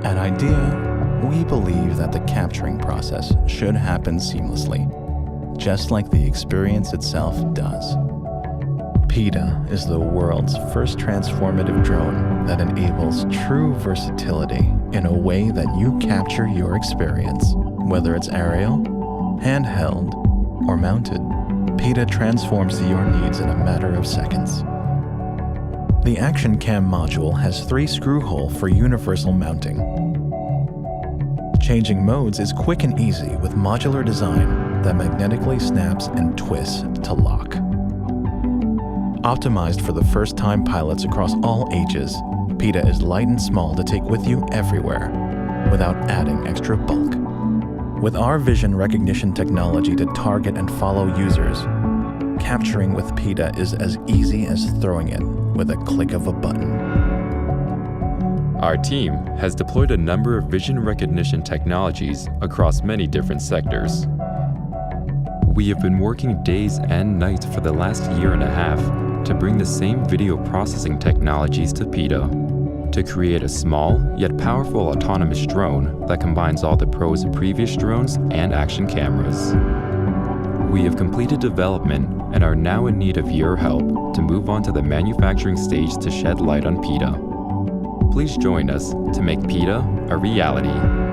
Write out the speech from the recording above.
At Idea, we believe that the capturing process should happen seamlessly, just like the experience itself does. Pitta is the world's first transformative drone that enables true versatility in a way that you capture your experience. Whether it's aerial, handheld, or mounted, Pitta transforms to your needs in a matter of seconds. The Action Cam module has 3 screw hole for universal mounting. Changing modes is quick and easy with modular design that magnetically snaps and twists to lock. Optimized for the first-time pilots across all ages, Pitta is light and small to take with you everywhere without adding extra bulk. With our vision recognition technology to target and follow users, capturing with Pitta is as easy as throwing it with a click of a button. Our team has deployed a number of vision recognition technologies across many different sectors. We have been working days and nights for the last 1.5 years to bring the same video processing technologies to Pitta, to create a small yet powerful autonomous drone that combines all the pros of previous drones and action cameras. We have completed development and are now in need of your help to move on to the manufacturing stage to shed light on Pitta. Please join us to make Pitta a reality.